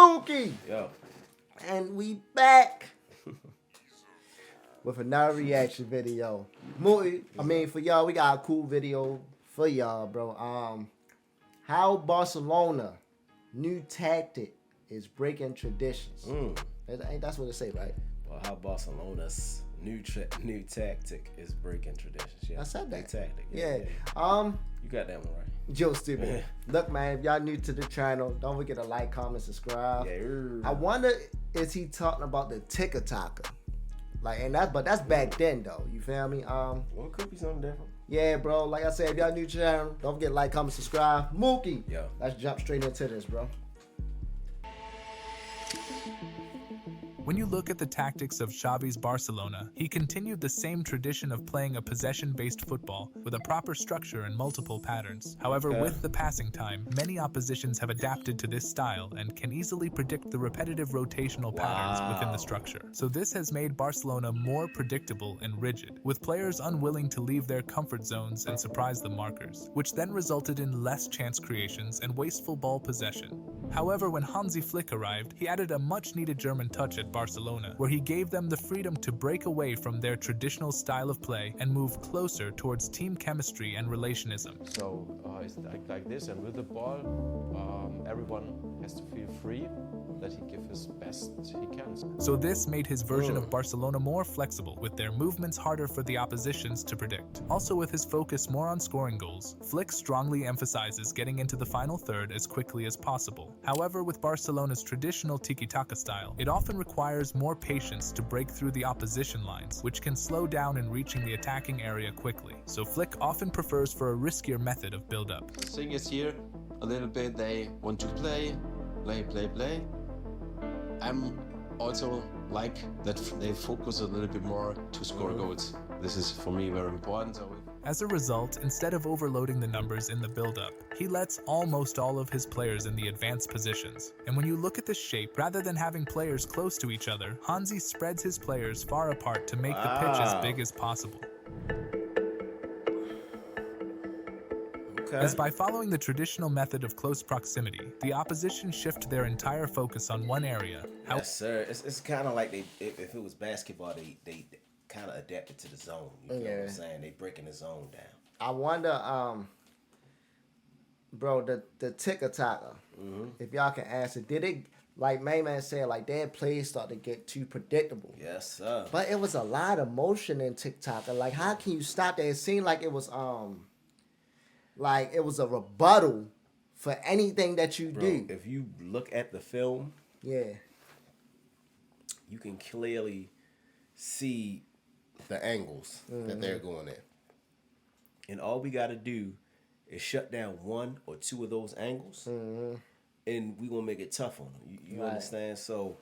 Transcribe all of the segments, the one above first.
Mookie. Yo. And we back with another reaction video. Mookie, for y'all, we got a cool video for y'all, bro. How Barcelona new tactic is breaking traditions. That's what it say, right? Well, how Barcelona's new tactic is breaking traditions. Yeah, I said that. Tactic. Yeah. You got that one right. Joe Stupid. Look, man, if y'all new to the channel, don't forget to like, comment, subscribe. Yeah. I wonder, is he talking about the ticker-tacker? But that's back then, though. You feel me? Well, it could be something different. Yeah, bro. Like I said, if y'all new to the channel, don't forget to like, comment, subscribe. Mookie. Yo. Let's jump straight into this, bro. When you look at the tactics of Xavi's Barcelona, he continued the same tradition of playing a possession-based football with a proper structure and multiple patterns. However, with the passing time, many oppositions have adapted to this style and can easily predict the repetitive rotational patterns within the structure. So this has made Barcelona more predictable and rigid, with players unwilling to leave their comfort zones and surprise the markers, which then resulted in less chance creations and wasteful ball possession. However, when Hansi Flick arrived, he added a much-needed German touch at Barcelona, where he gave them the freedom to break away from their traditional style of play and move closer towards team chemistry and relationism. So it's like this, and with the ball, everyone has to feel free that he gives his best he can. So this made his version of Barcelona more flexible, with their movements harder for the oppositions to predict. Also, with his focus more on scoring goals, Flick strongly emphasizes getting into the final third as quickly as possible. However, with Barcelona's traditional tiki-taka style, it often requires more patience to break through the opposition lines, which can slow down in reaching the attacking area quickly. So Flick often prefers for a riskier method of build-up. The thing is here, a little bit they want to play. I'm also like that they focus a little bit more to score goals. This is for me very important. As a result, instead of overloading the numbers in the build-up, he lets almost all of his players in the advanced positions. And when you look at this shape, rather than having players close to each other, Hansi spreads his players far apart to make the pitch as big as possible. As by following the traditional method of close proximity, the opposition shift their entire focus on one area. Yes, sir. It's kind of like if it was basketball, they kind of adapted to the zone. You know what I'm saying? They breaking the zone down. I wonder, bro, the ticker-tacker, if y'all can answer, did it, like man said, like their plays start to get too predictable? Yes, sir. But it was a lot of motion in ticker-tacker. Like, how can you stop that? It seemed like it was a rebuttal for anything that you do. If you look at the film, you can clearly see the angles that they're going at. And all we got to do is shut down one or two of those angles, and we're going to make it tough on them. You understand? So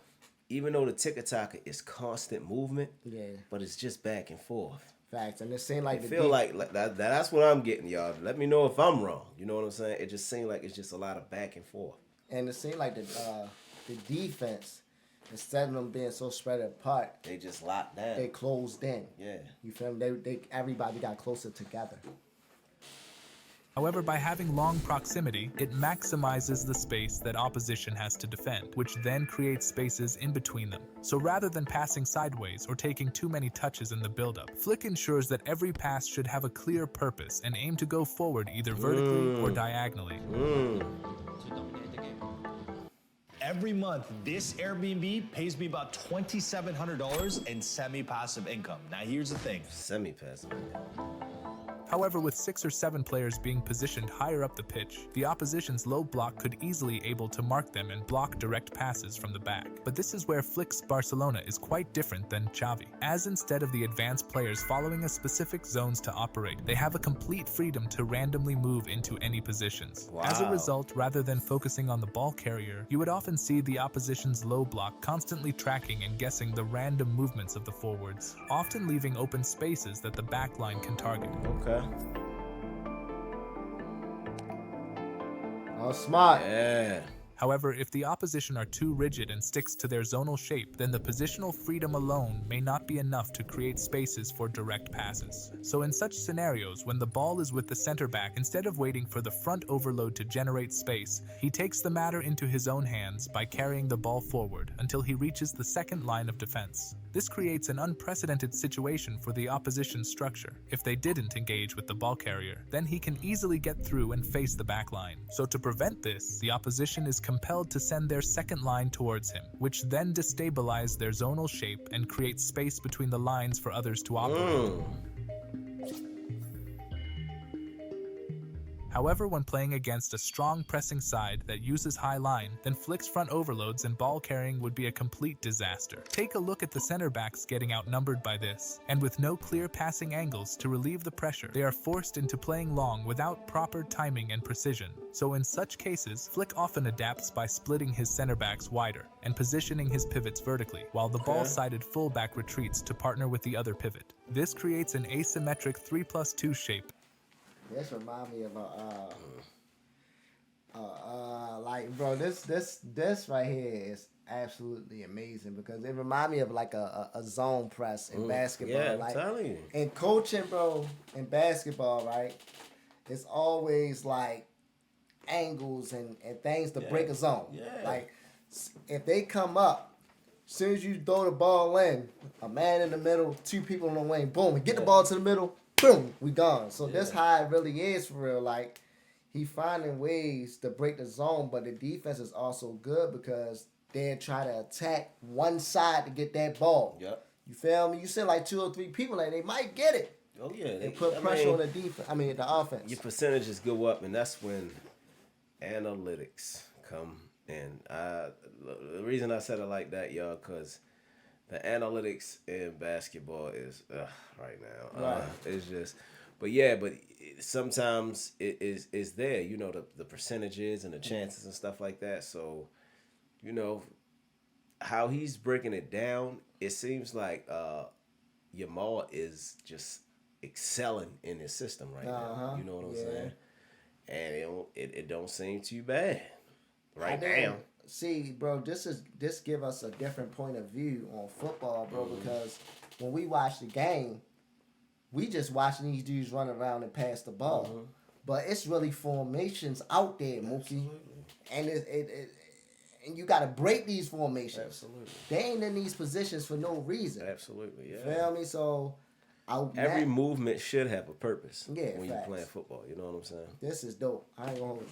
even though the ticker-tacker is constant movement, but it's just back and forth. Facts. And it seemed like I feel like that's what I'm getting, y'all. Let me know if I'm wrong. You know what I'm saying? It just seemed like it's just a lot of back and forth. And it seemed like the defense, instead of them being so spread apart, they just locked down. They closed in. Yeah. You feel me? Everybody got closer together. However, by having long proximity, it maximizes the space that opposition has to defend, which then creates spaces in between them. So rather than passing sideways or taking too many touches in the build-up, Flick ensures that every pass should have a clear purpose and aim to go forward either vertically or diagonally. Every month, this Airbnb pays me about $2,700 in semi-passive income. Now, here's the thing. Semi-passive income. However, with 6 or 7 players being positioned higher up the pitch, the opposition's low block could easily able to mark them and block direct passes from the back. But this is where Flick's Barcelona is quite different than Xavi, as instead of the advanced players following a specific zones to operate, they have a complete freedom to randomly move into any positions. As a result, rather than focusing on the ball carrier, you would often see the opposition's low block constantly tracking and guessing the random movements of the forwards, often leaving open spaces that the back line can target. Okay. Oh, smart. Yeah. However, if the opposition are too rigid and sticks to their zonal shape, then the positional freedom alone may not be enough to create spaces for direct passes. So in such scenarios, when the ball is with the center back, instead of waiting for the front overload to generate space, he takes the matter into his own hands by carrying the ball forward until he reaches the second line of defense. This creates an unprecedented situation for the opposition structure. If they didn't engage with the ball carrier, then he can easily get through and face the back line. So to prevent this, the opposition is compelled to send their second line towards him, which then destabilizes their zonal shape and creates space between the lines for others to operate. However, when playing against a strong pressing side that uses high line, then Flick's front overloads and ball carrying would be a complete disaster. Take a look at the center backs getting outnumbered by this, and with no clear passing angles to relieve the pressure, they are forced into playing long without proper timing and precision. So in such cases, Flick often adapts by splitting his center backs wider and positioning his pivots vertically, while the ball-sided fullback retreats to partner with the other pivot. This creates an asymmetric 3+2 shape. This remind me of like, bro, this right here is absolutely amazing because it remind me of like a zone press in basketball. Yeah, like, I'm telling you. In coaching, bro, in basketball, right, it's always like angles and things to break a zone. Yeah. Like, if they come up, as soon as you throw the ball in, a man in the middle, two people in the wing, boom, and get the ball to the middle, boom, we gone. So that's how it really is for real. Like, he finding ways to break the zone, but the defense is also good because they try to attack one side to get that ball. Yep. You feel me? You send like 2 or 3 people, and they might get it. Oh yeah, They put pressure on the defense. I mean, the offense. Your percentages go up, and that's when analytics come in. The reason I said it like that, y'all, because the analytics in basketball is right now. Right. It's just, but yeah, sometimes it is there. You know, the percentages and the chances and stuff like that. So, you know, how he's breaking it down, it seems like Yamal is just excelling in his system right now. You know what I'm saying? And it don't seem too bad right now. See, bro, this give us a different point of view on football, bro, because when we watch the game, we just watching these dudes run around and pass the ball. But it's really formations out there, Mookie. And and you got to break these formations. Absolutely. They ain't in these positions for no reason. Absolutely, yeah. Feel me? So every movement should have a purpose when facts. you're playing football. You know what I'm saying? This is dope. I ain't gonna hold you.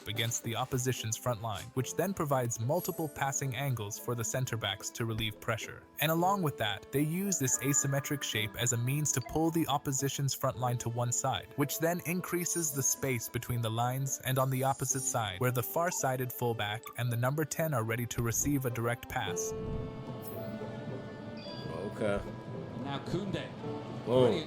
Against the opposition's front line, which then provides multiple passing angles for the center backs to relieve pressure. And along with that, they use this asymmetric shape as a means to pull the opposition's front line to one side, which then increases the space between the lines and on the opposite side, where the far-sided fullback and the number 10 are ready to receive a direct pass. Okay. Now Koundé. Boom.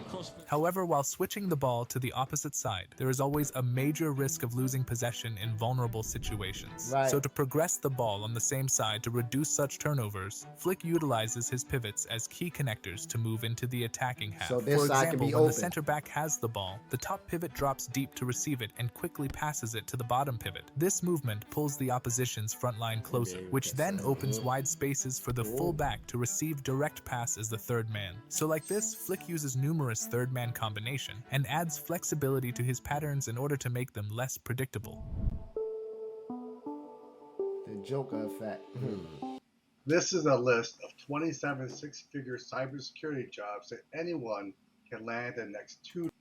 However, while switching the ball to the opposite side, there is always a major risk of losing possession in vulnerable situations. Right. So to progress the ball on the same side to reduce such turnovers, Flick utilizes his pivots as key connectors to move into the attacking half. So this For side example, can be when open. the center back has the ball, the top pivot drops deep to receive it and quickly passes it to the bottom pivot. This movement pulls the opposition's front line closer, which then opens wide spaces for the full back to receive direct pass as the third man. So like this, Flick uses numerous third-man combination and adds flexibility to his patterns in order to make them less predictable. The Joker effect. This is a list of 27 six-figure cybersecurity jobs that anyone can land in the next 2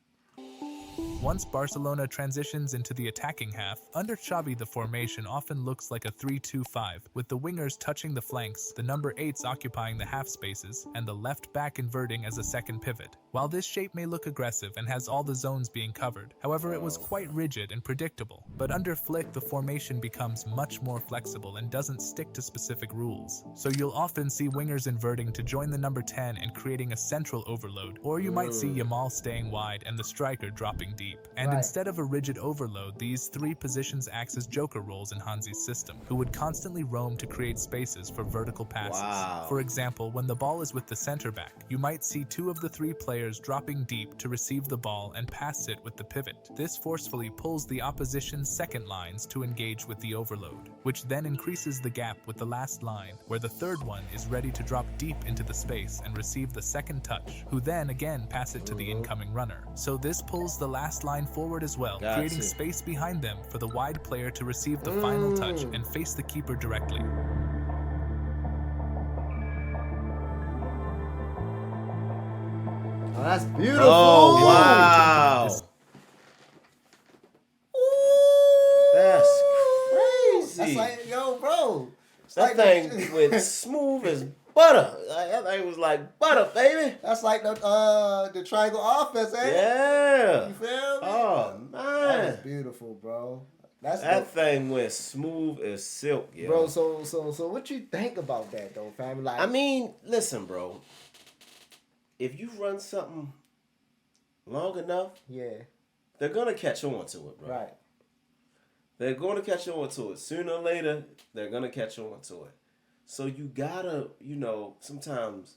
Once Barcelona transitions into the attacking half, under Xavi the formation often looks like a 3-2-5, with the wingers touching the flanks, the number 8s occupying the half spaces, and the left back inverting as a second pivot. While this shape may look aggressive and has all the zones being covered, however it was quite rigid and predictable. But under Flick the formation becomes much more flexible and doesn't stick to specific rules. So you'll often see wingers inverting to join the number 10 and creating a central overload, or you might see Yamal staying wide and the striker dropping deep. deep. And instead of a rigid overload, these three positions act as joker roles in Hansi's system, who would constantly roam to create spaces for vertical passes. Wow. For example, when the ball is with the center back, you might see two of the three players dropping deep to receive the ball and pass it with the pivot. This forcefully pulls the opposition's second lines to engage with the overload, which then increases the gap with the last line, where the third one is ready to drop deep into the space and receive the second touch, who then again pass it to the incoming runner. So this pulls the last line forward as well, creating space behind them for the wide player to receive the final touch and face the keeper directly. Oh, that's beautiful. Oh, wow. That's crazy. That's like, yo, bro. That thing went smooth as butter. That thing was like butter, baby. That's like the triangle offense, ain't it? Yeah. You feel me? Oh, That is man. beautiful, bro. That's That dope. thing went smooth as silk, yo. Bro, so what you think about that though, family? Like, I mean, listen, bro. If you run something long enough, yeah, they're gonna catch on to it, bro. right. They're gonna catch on to it. Sooner or later, they're gonna catch on to it. So you gotta, sometimes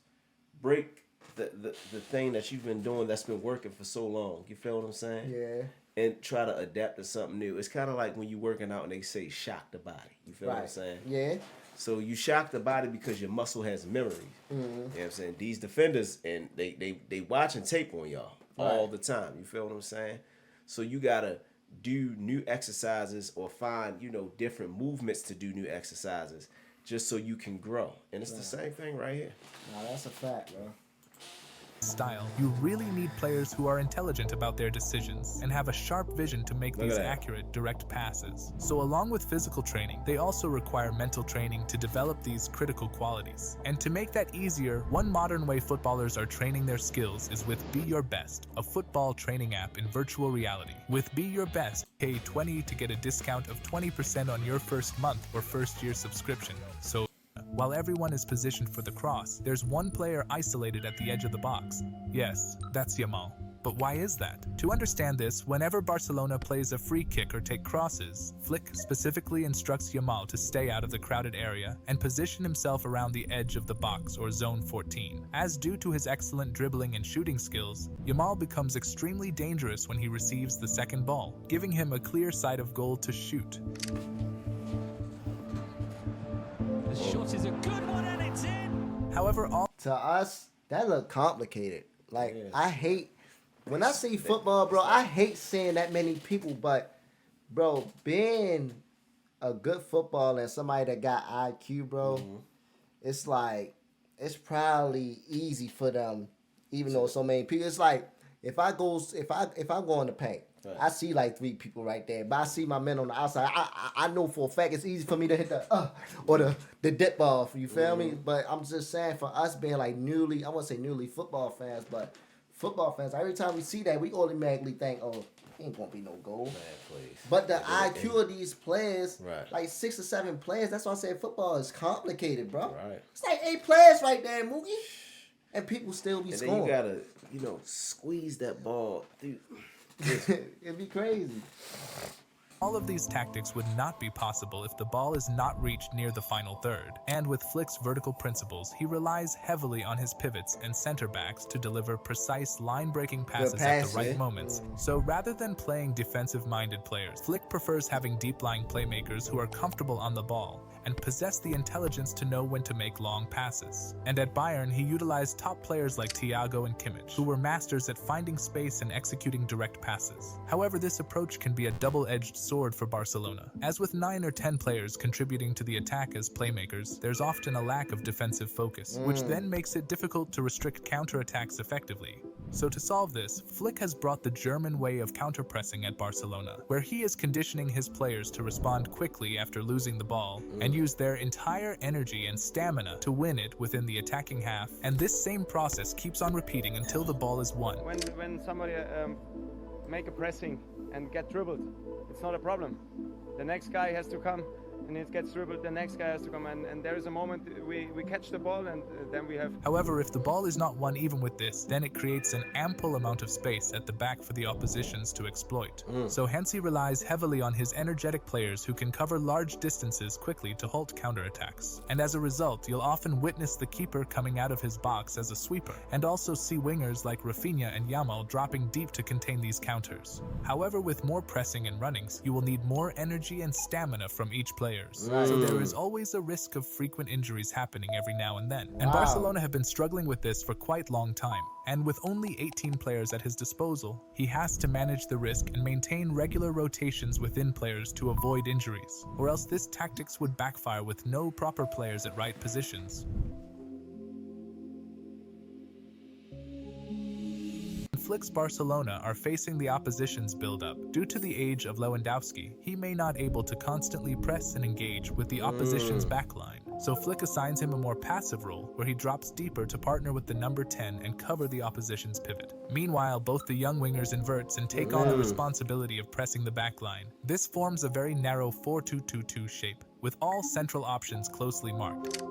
break the thing that you've been doing that's been working for so long. You feel what I'm saying? Yeah. And try to adapt to something new. It's kind of like when you're working out and they say shock the body. You feel what I'm saying? Yeah. So you shock the body because your muscle has memories. You know what I'm saying? These defenders, and they watching tape on y'all all the time. You feel what I'm saying? So you gotta do new exercises or find, different movements to do new exercises just so you can grow. And it's the same thing right here. Nah, that's a fact, bro. Style, you really need players who are intelligent about their decisions and have a sharp vision to make these accurate, direct passes. So along with physical training, they also require mental training to develop these critical qualities. And to make that easier, one modern way footballers are training their skills is with Be Your Best, a football training app in virtual reality. With Be Your Best, pay $20 to get a discount of 20% on your first month or first year subscription. So while everyone is positioned for the cross, there's one player isolated at the edge of the box. Yes, that's Yamal. But why is that? To understand this, whenever Barcelona plays a free kick or take crosses, Flick specifically instructs Yamal to stay out of the crowded area and position himself around the edge of the box or zone 14. As due to his excellent dribbling and shooting skills, Yamal becomes extremely dangerous when he receives the second ball, giving him a clear sight of goal to shoot. The shot is a good one and it's in. However, all To us, that look complicated. Like, I hate when I see football, bro. I hate seeing that many people. But, bro, being a good footballer and somebody that got IQ, bro, it's like it's probably easy for them, even though so many people. It's like if I go in the paint. Right. I see like 3 people right there, but I see my men on the outside. I know for a fact it's easy for me to hit the dip ball. You feel me? But I'm just saying, for us being like I won't say newly football fans, but football fans, every time we see that, we automatically think, oh, ain't gonna be no goal. Man, please. But the IQ of these players, Right. like 6 or 7 players, that's why I say football is complicated, bro. Right. It's like 8 players right there, Mookie, and people still be And scoring. then you gotta, squeeze that ball through. It'd be crazy. all of these tactics would not be possible if the ball is not reached near the final third. And with Flick's vertical principles, he relies heavily on his pivots and center backs to deliver precise line-breaking passes at the right moments. So rather than playing defensive-minded players, Flick prefers having deep-lying playmakers who are comfortable on the ball and possess the intelligence to know when to make long passes. And at Bayern, he utilized top players like Thiago and Kimmich, who were masters at finding space and executing direct passes. However, this approach can be a double-edged sword for Barcelona. As with 9 or 10 players contributing to the attack as playmakers, there's often a lack of defensive focus, which then makes it difficult to restrict counterattacks effectively. So to solve this, Flick has brought the German way of counter-pressing at Barcelona, where he is conditioning his players to respond quickly after losing the ball and use their entire energy and stamina to win it within the attacking half, and this same process keeps on repeating until the ball is won. When somebody make a pressing and get dribbled, it's not a problem. The next guy has to come and it gets dribbled, the next guy has to come, and there is a moment we catch the ball, and then we have... However, if the ball is not won even with this, then it creates an ample amount of space at the back for the oppositions to exploit. So hence he relies heavily on his energetic players who can cover large distances quickly to halt counterattacks. And as a result, you'll often witness the keeper coming out of his box as a sweeper, and also see wingers like Rafinha and Yamal dropping deep to contain these counters. However, with more pressing and runnings, you will need more energy and stamina from each player. So there is always a risk of frequent injuries happening every now and then. And Barcelona have been struggling with this for quite a long time. And with only 18 players at his disposal, he has to manage the risk and maintain regular rotations within players to avoid injuries, or else this tactics would backfire with no proper players at right positions. Flick's Barcelona are facing the opposition's build-up. Due to the age of Lewandowski, he may not able to constantly press and engage with the opposition's backline. So Flick assigns him a more passive role, where he drops deeper to partner with the number 10 and cover the opposition's pivot. Meanwhile, both the young wingers inverts and take on the responsibility of pressing the backline. This forms a very narrow 4-2-2-2 shape, with all central options closely marked.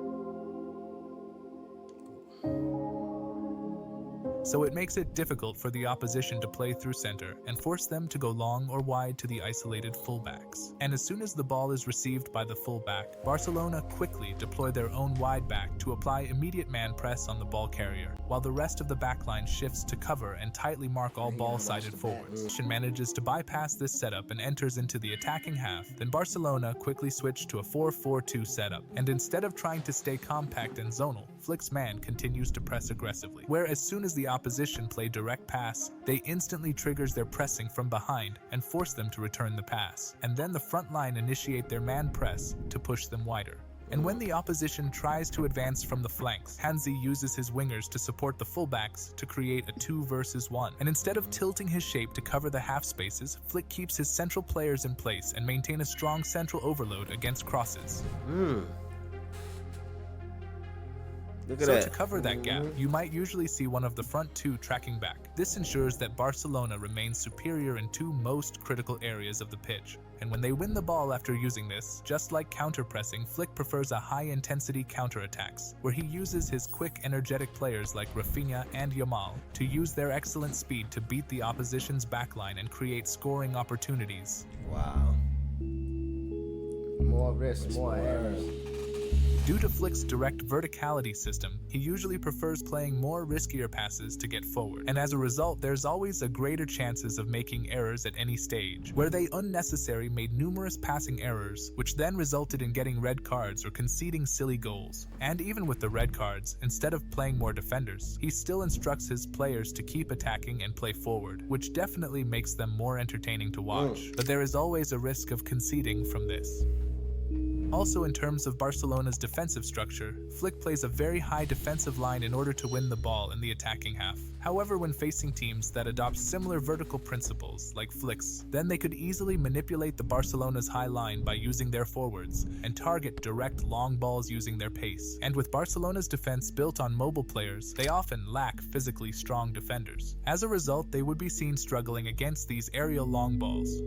So it makes it difficult for the opposition to play through center and force them to go long or wide to the isolated fullbacks. And as soon as the ball is received by the fullback, Barcelona quickly deploy their own wide back to apply immediate man press on the ball carrier, while the rest of the backline shifts to cover and tightly mark all ball-sided forwards. And manages to bypass this setup and enters into the attacking half. Then Barcelona quickly switched to a 4-4-2 setup, and instead of trying to stay compact and zonal, Flick's man continues to press aggressively, where as soon as the opposition play direct pass, they instantly triggers their pressing from behind and force them to return the pass, and then the front line initiate their man press to push them wider. And when the opposition tries to advance from the flanks, Hansi uses his wingers to support the fullbacks to create a 2 versus 1. And instead of tilting his shape to cover the half spaces, Flick keeps his central players in place and maintain a strong central overload against crosses. Look at So that. to cover that gap, you might usually see one of the front two tracking back. This ensures that Barcelona remains superior in two most critical areas of the pitch. And when they win the ball after using this, just like counter-pressing, Flick prefers a high-intensity counter-attacks, where he uses his quick, energetic players like Rafinha and Yamal to use their excellent speed to beat the opposition's backline and create scoring opportunities. Wow. More risk, more errors. Due to Flick's direct verticality system, he usually prefers playing more riskier passes to get forward, and as a result, there's always a greater chances of making errors at any stage, where they unnecessarily made numerous passing errors, which then resulted in getting red cards or conceding silly goals. And even with the red cards, instead of playing more defenders, he still instructs his players to keep attacking and play forward, which definitely makes them more entertaining to watch. But there is always a risk of conceding from this. Also, in terms of Barcelona's defensive structure, Flick plays a very high defensive line in order to win the ball in the attacking half. However, when facing teams that adopt similar vertical principles, like Flick's, then they could easily manipulate the Barcelona's high line by using their forwards, and target direct long balls using their pace. And with Barcelona's defense built on mobile players, they often lack physically strong defenders. As a result, they would be seen struggling against these aerial long balls.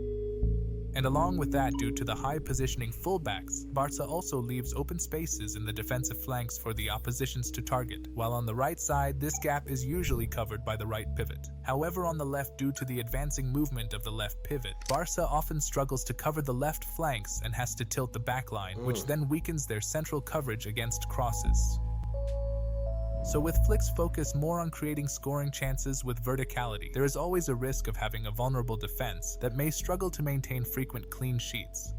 And along with that, due to the high positioning fullbacks, Barca also leaves open spaces in the defensive flanks for the oppositions to target, while on the right side, this gap is usually covered by the right pivot. However, on the left, due to the advancing movement of the left pivot, Barca often struggles to cover the left flanks and has to tilt the back line, which then weakens their central coverage against crosses. So with Flick's focus more on creating scoring chances with verticality, there is always a risk of having a vulnerable defense that may struggle to maintain frequent clean sheets.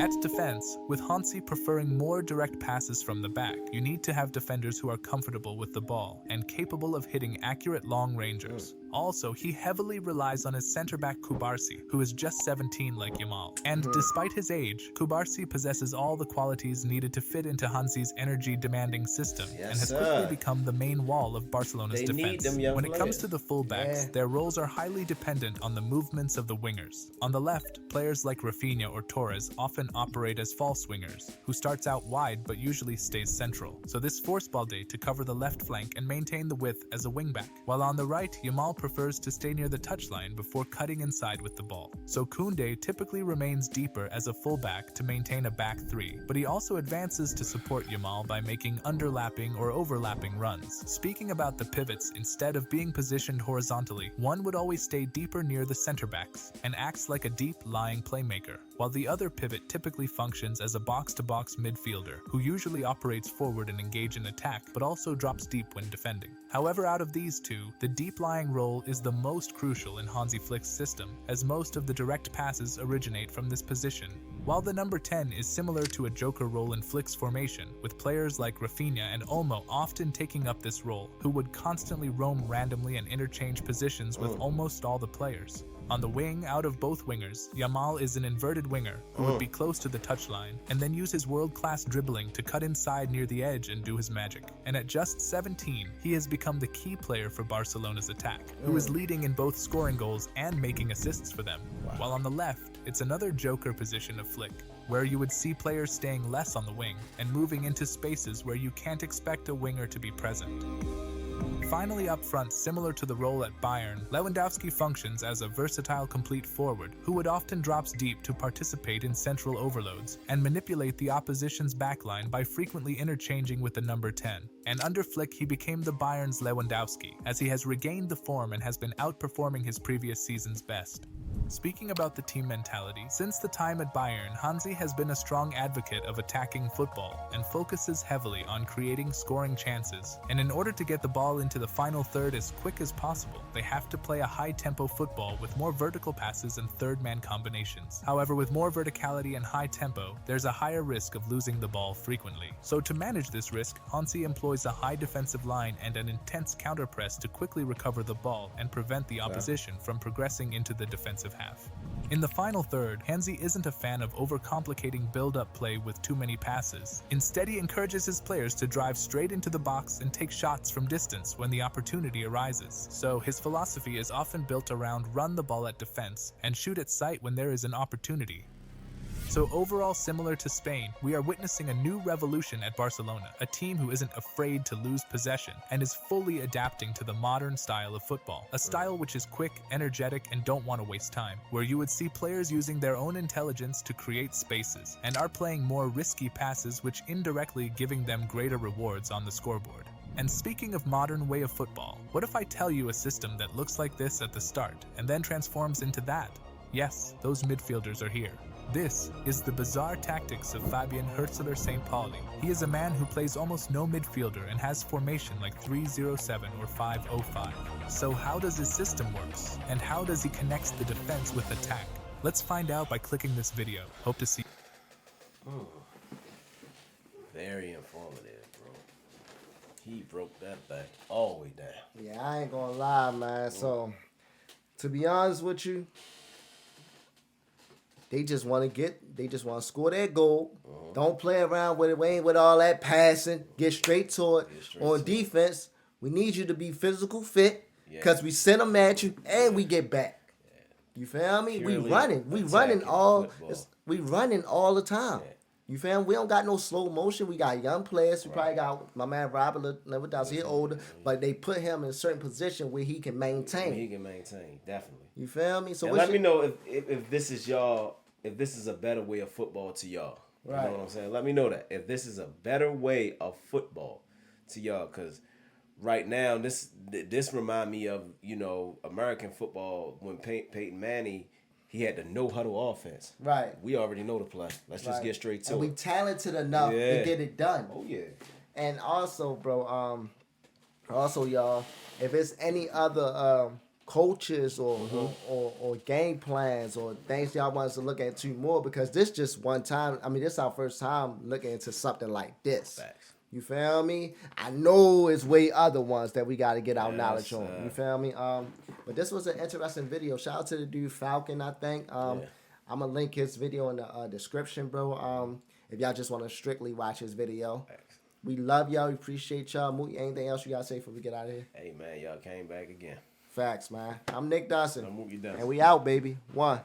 At defense, with Hansi preferring more direct passes from the back, you need to have defenders who are comfortable with the ball and capable of hitting accurate long rangers. Also, he heavily relies on his center-back Cubarsí, who is just 17 like Yamal. And despite his age, Cubarsí possesses all the qualities needed to fit into Hansi's energy-demanding system, and has quickly become the main wall of Barcelona's defense. When it comes to the fullbacks, their roles are highly dependent on the movements of the wingers. On the left, players like Rafinha or Torres often operate as false wingers, who starts out wide but usually stays central. So this forces Balde to cover the left flank and maintain the width as a wingback. While on the right, Yamal prefers to stay near the touchline before cutting inside with the ball. So Koundé typically remains deeper as a fullback to maintain a back three, but he also advances to support Yamal by making underlapping or overlapping runs. Speaking about the pivots, instead of being positioned horizontally, one would always stay deeper near the center backs and acts like a deep lying playmaker, while the other pivot typically functions as a box-to-box midfielder who usually operates forward and engage in attack but also drops deep when defending. However, out of these two, the deep-lying role is the most crucial in Hansi Flick's system, as most of the direct passes originate from this position. While the number 10 is similar to a joker role in Flick's formation, with players like Rafinha and Olmo often taking up this role, who would constantly roam randomly and interchange positions with almost all the players. On the wing, out of both wingers, Yamal is an inverted winger who would be close to the touchline and then use his world-class dribbling to cut inside near the edge and do his magic. And at just 17, he has become the key player for Barcelona's attack, who is leading in both scoring goals and making assists for them. While on the left, it's another joker position of Flick, where you would see players staying less on the wing and moving into spaces where you can't expect a winger to be present. Finally, up front, similar to the role at Bayern, Lewandowski functions as a versatile complete forward who would often drops deep to participate in central overloads and manipulate the opposition's backline by frequently interchanging with the number 10. And under Flick, he became the Bayern's Lewandowski, as he has regained the form and has been outperforming his previous season's best. Speaking about the team mentality, since the time at Bayern, Hansi has been a strong advocate of attacking football and focuses heavily on creating scoring chances. And in order to get the ball into the final third as quick as possible, they have to play a high-tempo football with more vertical passes and third-man combinations. However, with more verticality and high tempo, there's a higher risk of losing the ball frequently. So to manage this risk, Hansi employs a high defensive line and an intense counter-press to quickly recover the ball and prevent the opposition from progressing into the defensive half. In the final third, Hansi isn't a fan of overcomplicating build-up play with too many passes. Instead, he encourages his players to drive straight into the box and take shots from distance when the opportunity arises. So his philosophy is often built around run the ball at defense and shoot at sight when there is an opportunity. So overall, similar to Spain, we are witnessing a new revolution at Barcelona, a team who isn't afraid to lose possession and is fully adapting to the modern style of football, a style which is quick, energetic, and don't want to waste time, where you would see players using their own intelligence to create spaces and are playing more risky passes, which indirectly giving them greater rewards on the scoreboard. And speaking of modern way of football, what if I tell you a system that looks like this at the start and then transforms into that? Yes, those midfielders are here. This is the bizarre tactics of Fabian Hürzeler St. Pauli. He is a man who plays almost no midfielder and has formation like 3-0-7 or 5-0-5. So how does his system works? And how does he connect the defense with attack? Let's find out by clicking this video. Hope to see you. Very informative, bro. He broke that back all the way down. Yeah, I ain't gonna lie, man. So, to be honest with you, they just want to score their goal. Don't play around with it. We ain't with all that passing. Get straight to it. On defense, we need you to be physical fit because we send them at you and we get back. You feel me? We running all the time. You feel me? We don't got no slow motion. We got young players. We probably got my man Robert Lewandowski. He's older, but they put him in a certain position where he can maintain. He can maintain, definitely. You feel me? So let me know if this is y'all. If this is a better way of football to y'all. You know what I'm saying? Let me know that. If this is a better way of football to y'all. Because right now, this remind me of, American football when Peyton Manning, he had the no-huddle offense. Right. We already know the play. Let's just get straight to it. We talented enough to get it done. Oh, yeah. And also, bro, y'all, if it's any other coaches or game plans or things y'all want us to look into more, because this just one time. I mean, this is our first time looking into something like this. Facts. You feel me? I know it's way other ones that we got to get our knowledge on. You feel me? But this was an interesting video. Shout out to the dude Falcon, I think. I'm gonna link his video in the description, bro. If y'all just want to strictly watch his video. Facts. We love y'all. We appreciate y'all. Mookie, anything else you gotta say before we get out of here? Hey, man, y'all came back again. Facts, man. I'm Nick DUNSON. I'm Mookie DUNSON. And we out, baby. One.